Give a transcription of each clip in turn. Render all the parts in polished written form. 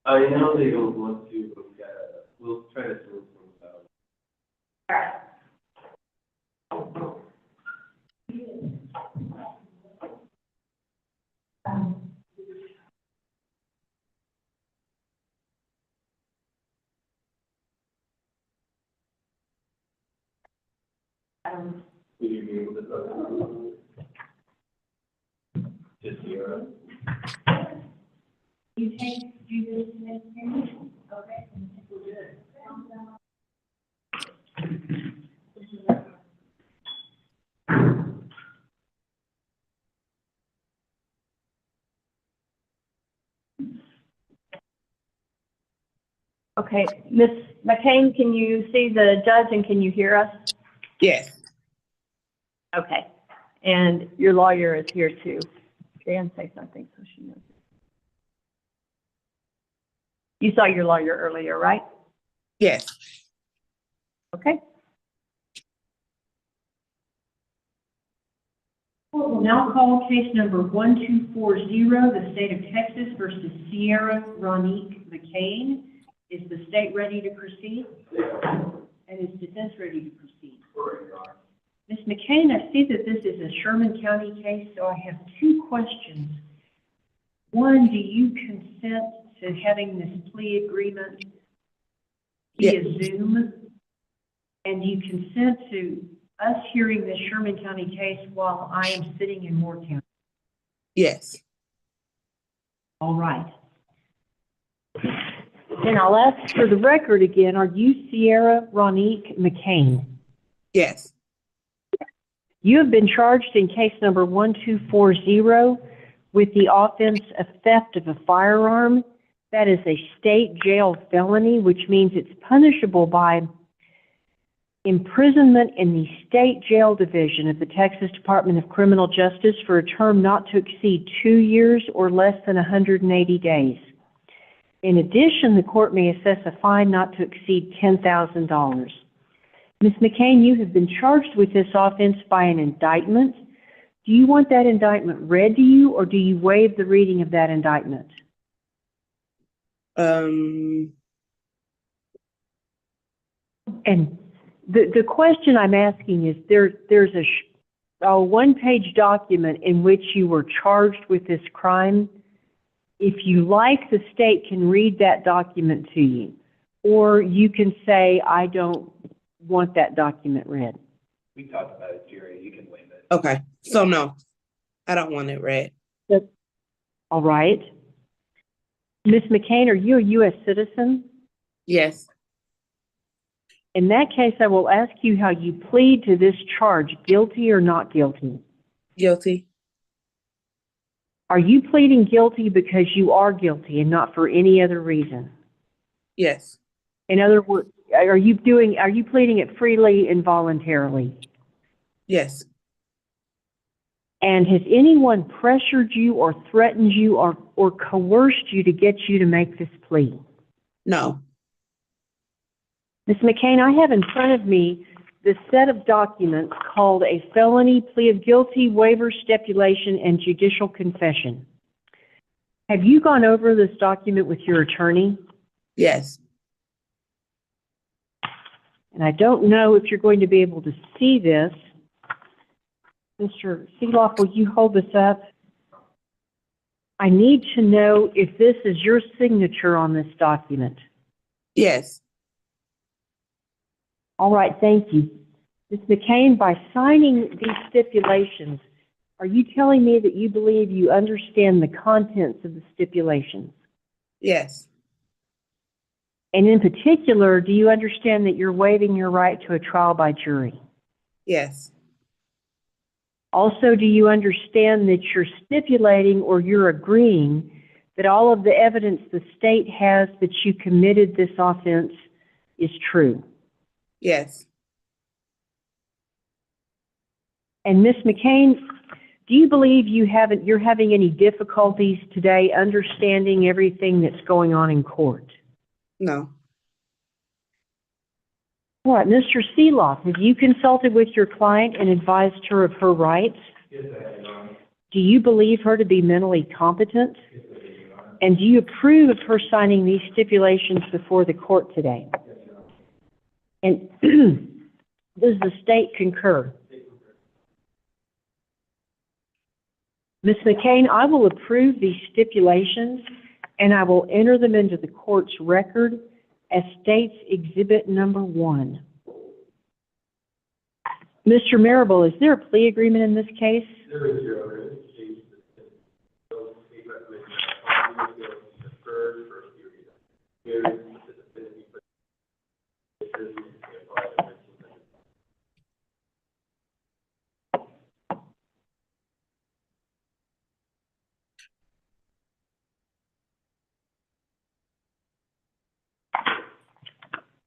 I know they don't want to, but we'll try to sort things out. Will you be able to talk? Just here. You do this next year? Okay, we'll do it. Okay, Ms. McCain, can you see the judge and can you hear us? Yes. Okay, and your lawyer is here too. Jan, say something so she knows. You saw your lawyer earlier, right? Yes. Okay. We'll now call case number 1240, the state of Texas versus Sierra Ronique McCain. Is the state ready to proceed? And is defense ready to proceed? Ms. McCain, I see that this is a Sherman County case, so I have two questions. One, do you consent to having this plea agreement via Zoom? And do you consent to us hearing the Sherman County case while I am sitting in Moore County? Yes. All right. And I'll ask for the record again, are you Sierra Ronique McCain? Yes. You have been charged in case number 1240 with the offense of theft of a firearm. That is a state jail felony, which means it's punishable by imprisonment in the state jail division of the Texas Department of Criminal Justice for a term not to exceed 2 years or less than 180 days. In addition, the court may assess a fine not to exceed $10,000. Ms. McCain, you have been charged with this offense by an indictment. Do you want that indictment read to you, or do you waive the reading of that indictment? And the question I'm asking is, there's a one-page document in which you were charged with this crime. If you like, the state can read that document to you, or you can say, I don't want that document read. We talked about it, Jerry. You can waive it. Okay. So no, I don't want it read. All right. Ms. McCain, are you a U.S. citizen? Yes. In that case, I will ask you how you plead to this charge, guilty or not guilty? Guilty. Are you pleading guilty because you are guilty and not for any other reason? Yes. In other words, are you pleading it freely and voluntarily? Yes. And has anyone pressured you or threatened you or coerced you to get you to make this plea? No. Ms. McCain, I have in front of me the set of documents called a felony plea of guilty, waiver, stipulation, and judicial confession. Have you gone over this document with your attorney? Yes. And I don't know if you're going to be able to see this. Mr. Seeloff, will you hold this up? I need to know if this is your signature on this document. Yes. All right, thank you. Ms. McCain, by signing these stipulations, are you telling me that you believe you understand the contents of the stipulations? Yes. And in particular, do you understand that you're waiving your right to a trial by jury? Yes. Also, do you understand that you're stipulating or you're agreeing that all of the evidence the state has that you committed this offense is true? Yes. And Ms. McCain, do you believe you're having any difficulties today understanding everything that's going on in court? No. All right, Mr. Seeloff, have you consulted with your client and advised her of her rights? Yes, I have, Your Honor. Do you believe her to be mentally competent? Yes, I have, Your Honor. And do you approve of her signing these stipulations before the court today? Yes, Your Honor. And does the state concur? Ms. McCain, I will approve these stipulations and I will enter them into the court's record as State's Exhibit Number 1. Mr. Marable, is there a plea agreement in this case? There is, Your Honor. This case is state recommendation deferred for a period. Here is the defendant, but this is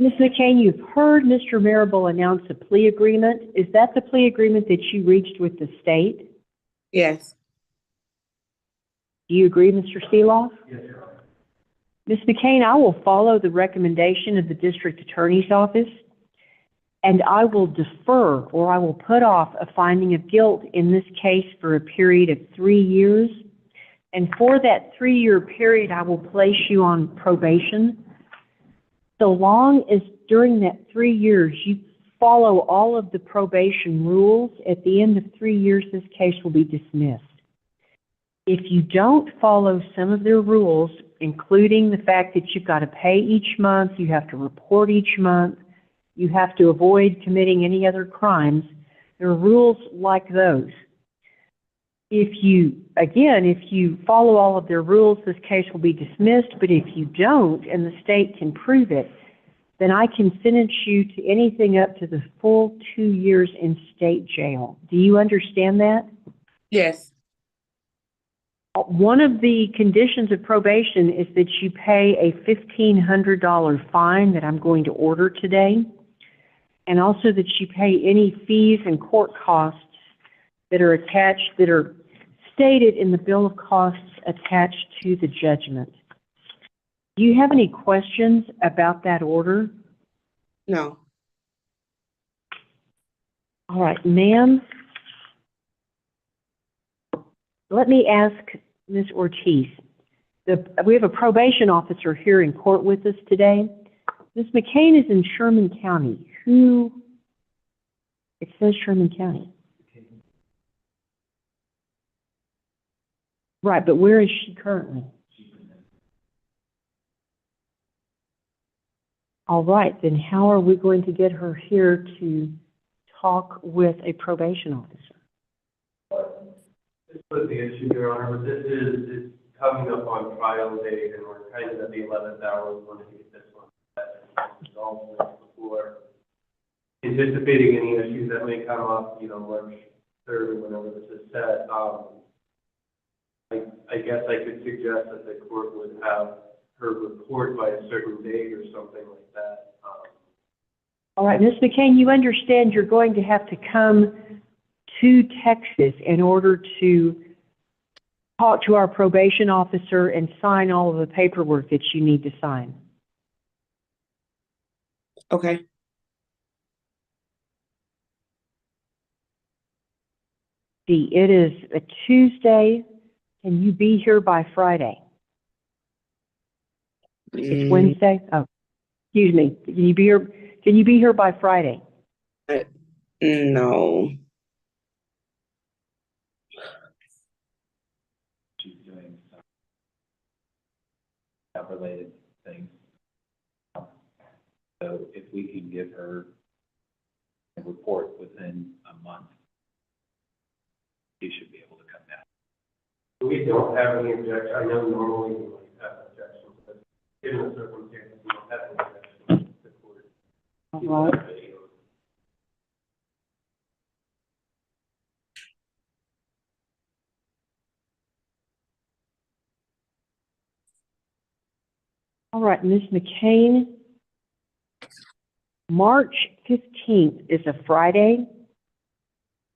Ms. McCain, you've heard Mr. Marable announce a plea agreement. Is that the plea agreement that you reached with the state? Yes. Do you agree, Mr. Seeloff? Yes, Your Honor. Ms. McCain, I will follow the recommendation of the district attorney's office, and I will defer or I will put off a finding of guilt in this case for a period of 3 years. And for that 3-year period, I will place you on probation. So long as during that 3 years you follow all of the probation rules, at the end of 3 years, this case will be dismissed. If you don't follow some of their rules, including the fact that you've got to pay each month, you have to report each month, you have to avoid committing any other crimes, there are rules like those. If you follow all of their rules, this case will be dismissed, but if you don't and the state can prove it, then I can sentence you to anything up to the full 2 years in state jail. Do you understand that? Yes. One of the conditions of probation is that you pay a $1,500 fine that I'm going to order today, and also that you pay any fees and court costs that are attached, that are stated in the bill of costs attached to the judgment. Do you have any questions about that order? No. All right, ma'am. Let me ask Ms. Ortiz. We have a probation officer here in court with us today. Ms. McCain is in Sherman County. It says Sherman County. Right, but where is she currently? All right, then how are we going to get her here to talk with a probation officer? This was the issue, Your Honor, but this is coming up on trial date, and we're kind of at the 11th hour. We want to get this one resolved before anticipating any issues that may come up, March 3rd or whenever this is set. I guess I could suggest that the court would have her report by a certain date or something like that. All right, Ms. McCain, you understand you're going to have to come to Texas in order to talk to our probation officer and sign all of the paperwork that you need to sign. Okay. See, it is a Tuesday. Can you be here by Friday? It's Wednesday? Oh, excuse me. Can you be here by Friday? No. She's doing some related things. So if we can give her a report within a month, she should be able to come down. We don't have any objection. I know normally we might have objections, but given the circumstances, we don't have any objections to the court. All right. All right, Ms. McCain, March 15th is a Friday.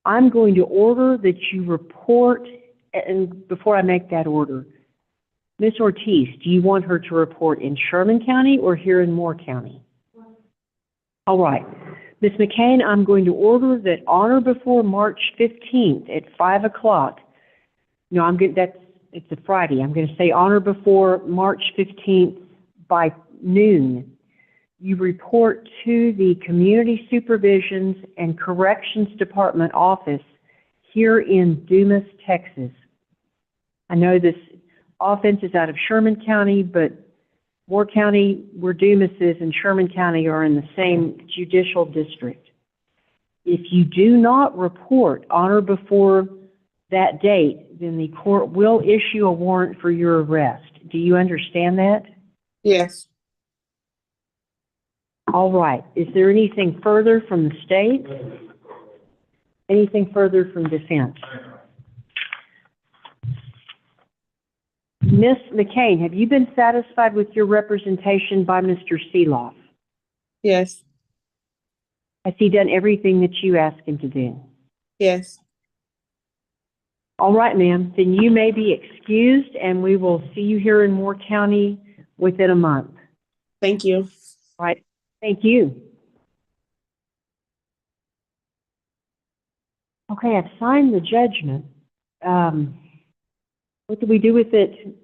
I'm going to order that you report, and before I make that order, Ms. Ortiz, do you want her to report in Sherman County or here in Moore County? All right. Ms. McCain, I'm going to order that on or before March 15th at 5 o'clock. No, it's a Friday. I'm going to say on or before March 15th by noon. You report to the Community Supervisions and Corrections Department office here in Dumas, Texas. I know this offense is out of Sherman County, but Moore County, where Dumas is, and Sherman County are in the same judicial district. If you do not report on or before that date, then the court will issue a warrant for your arrest. Do you understand that? Yes. All right. Is there anything further from the state? Anything further from defense? Ms. McCain, have you been satisfied with your representation by Mr. Seeloff? Yes. Has he done everything that you asked him to do? Yes. All right, ma'am. Then you may be excused, and we will see you here in Moore County within a month. Thank you. All right. Thank you. Okay, I've signed the judgment. What do we do with it